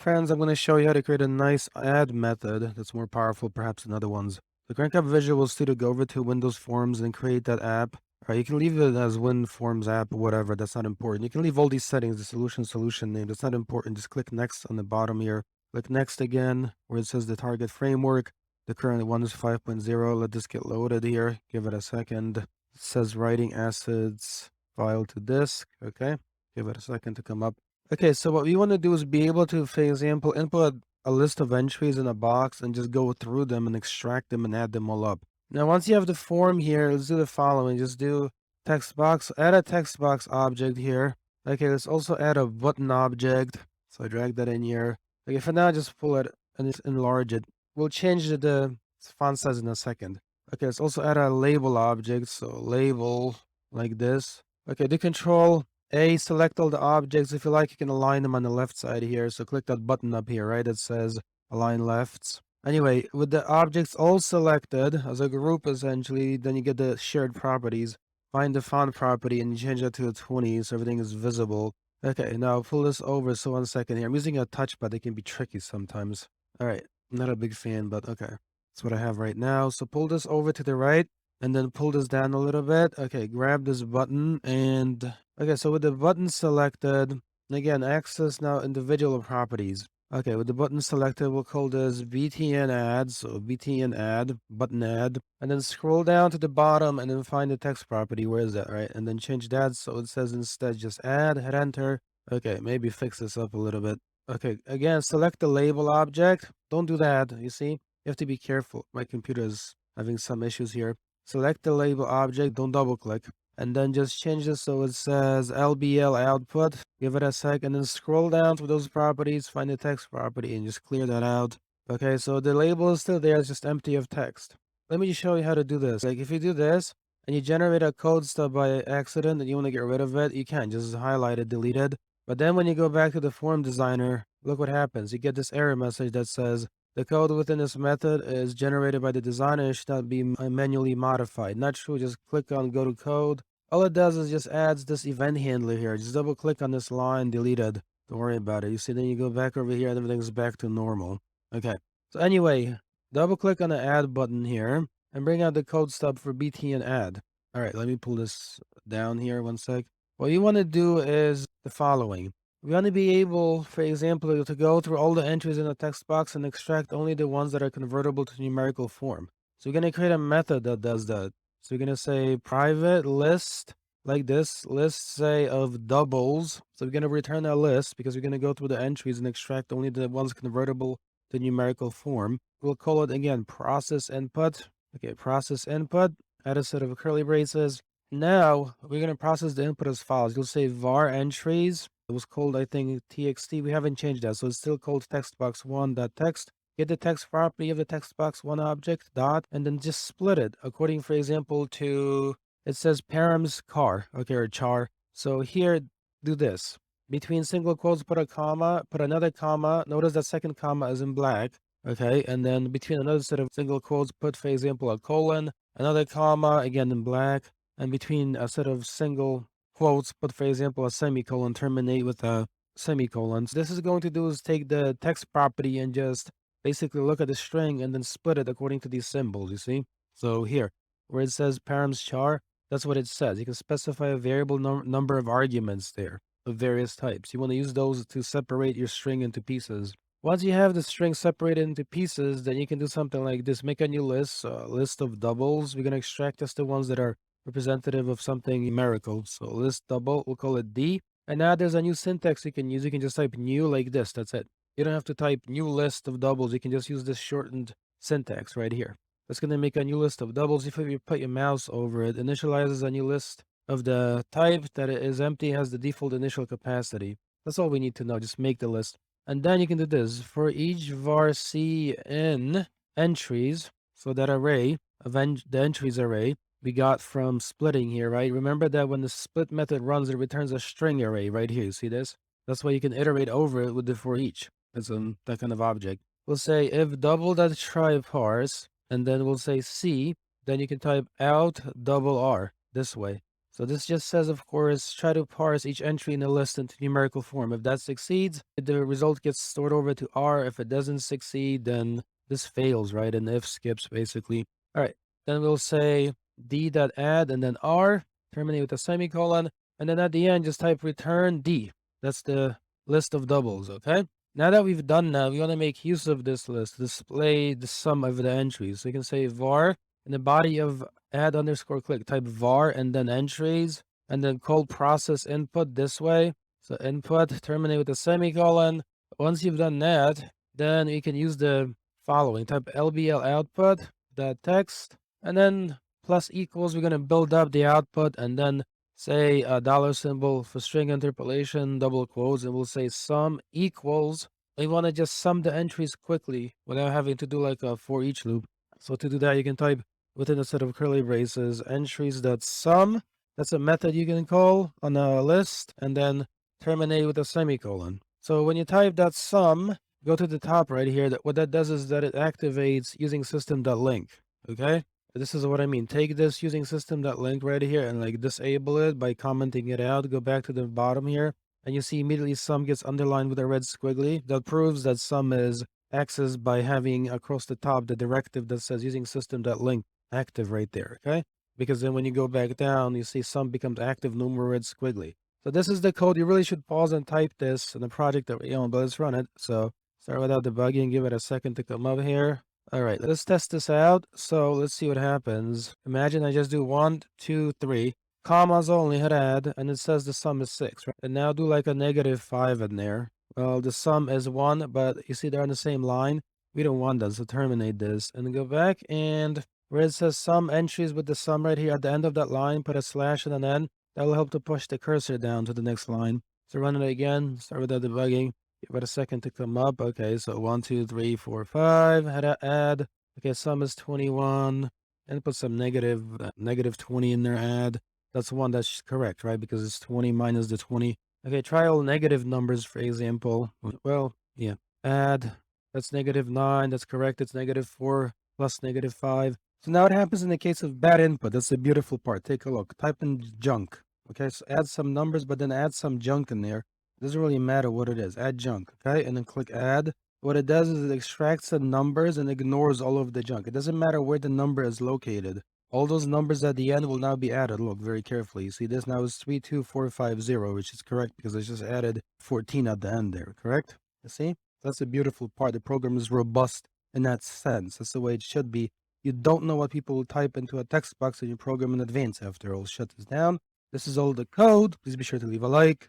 Friends, I'm going to show you how to create a nice add method that's more powerful perhaps than other ones. The crank up Visual Studio, go over to Windows Forms and create that app. Right, you can leave it as WinForms app or whatever, that's not important. You can leave all these settings, the solution name, that's not important. Just click next on the bottom here. Click next again where it says the target framework. The current one is 5.0. Let this get loaded here. Give it a second. It says writing acids file to disk. Okay. Give it a second to come up. Okay, so what we want to do is be able to, for example, input a list of entries in a box and just go through them and extract them and add them all up. Now, once you have the form here, let's do the following. Just do text box, add a text box object here. Okay, let's also add a button object. So I drag that in here. Okay, for now, just pull it and just enlarge it. We'll change the font size in a second. Okay, let's also add a label object. So label like this. Okay, do control select all the objects. If you like, you can align them on the left side here. So click that button up here, right? That says align lefts. Anyway, with the objects all selected as a group, essentially, then you get the shared properties. Find the font property and change that to a 20 so everything is visible. Okay, now pull this over. So 1 second here. I'm using a touchpad. It can be tricky sometimes. All right, I'm not a big fan, but okay. That's what I have right now. So pull this over to the right and then pull this down a little bit. Okay, grab this button and okay, so with the button selected, again, access now individual properties. Okay, with the button selected, we'll call this btn add, so btn add, button add, and then scroll down to the bottom and then find the text property. Where is that, right? And then change that so it says instead just add, hit enter. Okay, maybe fix this up a little bit. Okay, again, select the label object. Don't do that, you see? You have to be careful. My computer is having some issues here. Select the label object, don't double click. And then just change this so it says LBL output. Give it a sec and then scroll down to those properties, find the text property and just clear that out. Okay, so the label is still there, it's just empty of text. Let me show you how to do this. Like if you do this and you generate a code stub by accident and you want to get rid of it, you can just highlight it, delete it. But then when you go back to the form designer, look what happens. You get this error message that says the code within this method is generated by the designer and should not be manually modified. Not true, just click on go to code. All it does is just adds this event handler here. Just double click on this line, delete it. Don't worry about it. You see, then you go back over here and everything's back to normal. Okay. So anyway, double click on the add button here and bring out the code stub for BT and add. All right, let me pull this down here 1 sec. What you want to do is the following. We want to be able, for example, to go through all the entries in the text box and extract only the ones that are convertible to numerical form. So we're going to create a method that does that. So we're going to say private list like this, list say of doubles. So we're going to return a list because we're going to go through the entries and extract only the ones convertible to numerical form. We'll call it again process input. Okay, process input, add a set of curly braces. Now we're going to process the input as follows. You'll say var entries. It was called, I think, txt. We haven't changed that. So it's still called textbox1.text. Get the text property of the text box one object, dot, and then just split it according, for example, to, it says params car, okay, or char. So here, do this. Between single quotes, put a comma, put another comma. Notice that second comma is in black, okay? And then between another set of single quotes, put, for example, a colon, another comma, again in black. And between a set of single quotes, put, for example, a semicolon, terminate with a semicolon. So this is going to do is take the text property and just basically look at the string and then split it according to these symbols, you see? So here, where it says params char, that's what it says. You can specify a variable number of arguments there of various types. You want to use those to separate your string into pieces. Once you have the string separated into pieces, then you can do something like this. Make a new list, a list of doubles. We're going to extract just the ones that are representative of something numerical. So list double, we'll call it D. And now there's a new syntax you can use. You can just type new like this. That's it. You don't have to type new list of doubles. You can just use this shortened syntax right here. That's going to make a new list of doubles. If you put your mouse over it, initializes a new list of the type that it is empty, has the default initial capacity. That's all we need to know. Just make the list. And then you can do this. For each var c in entries, so that array, the entries array, we got from splitting here, right? Remember that when the split method runs, it returns a string array right here. You see this? That's why you can iterate over it with the for each. It's that kind of object. We'll say if double.tryparse, and then we'll say C, then you can type out double R this way. So this just says, of course, try to parse each entry in the list into numerical form. If that succeeds, the result gets stored over to R. If it doesn't succeed, then this fails, right? And if skips, basically. All right, then we'll say D.add and then R, terminate with a semicolon. And then at the end, just type return D. That's the list of doubles, okay? Now that we've done that, we want to make use of this list, display the sum of the entries. So you can say var in the body of add underscore click, type var and then entries, and then call process input this way. So input, terminate with a semicolon. Once you've done that, then you can use the following, type lbl output, that text, and then plus equals, we're going to build up the output, and then say a dollar symbol for string interpolation, double quotes, and we'll say sum equals. We want to just sum the entries quickly without having to do like a for each loop. So to do that, you can type within a set of curly braces, entries.sum. That's a method you can call on a list, and then terminate with a semicolon. So when you type that sum, go to the top right here. What that does is that it activates using system.link. Okay? This is what I mean. Take this using system.link right here and like disable it by commenting it out. Go back to the bottom here, and you see immediately sum gets underlined with a red squiggly. That proves that sum is accessed by having across the top the directive that says using system.link active right there, okay? Because then when you go back down, you see sum becomes active, no more red squiggly. So this is the code. You really should pause and type this in the project that we own, but let's run it. So start without debugging, give it a second to come up here. All right, let's test this out. So let's see what happens. Imagine I just do 1, 2, 3, commas only, hit add, and it says the sum is 6, right? And now do like a -5 in there. Well, the sum is 1, but you see they're on the same line. We don't want that, so terminate this. And then go back, and where it says sum entries with the sum right here at the end of that line, put a slash and an N. That will help to push the cursor down to the next line. So run it again, start with that debugging. Give it a second to come up. Okay, so 1, 2, 3, 4, 5. Had to add. Okay, sum is 21. And put some negative 20 in there, add. That's one that's correct, right? Because it's 20 minus the 20. Okay, try all negative numbers, for example. Well, yeah. Add. That's -9. That's correct. It's -4 plus -5. So now what happens in the case of bad input? That's the beautiful part. Take a look. Type in junk. Okay, so add some numbers, but then add some junk in there. Doesn't really matter what it is. Add junk, okay? And then click add. What it does is it extracts the numbers and ignores all of the junk. It doesn't matter where the number is located. All those numbers at the end will now be added. Look very carefully. You see this now is 32450, which is correct because I just added 14 at the end there, correct? You see? That's the beautiful part. The program is robust in that sense. That's the way it should be. You don't know what people will type into a text box and you program in advance after all. Shut this down. This is all the code. Please be sure to leave a like.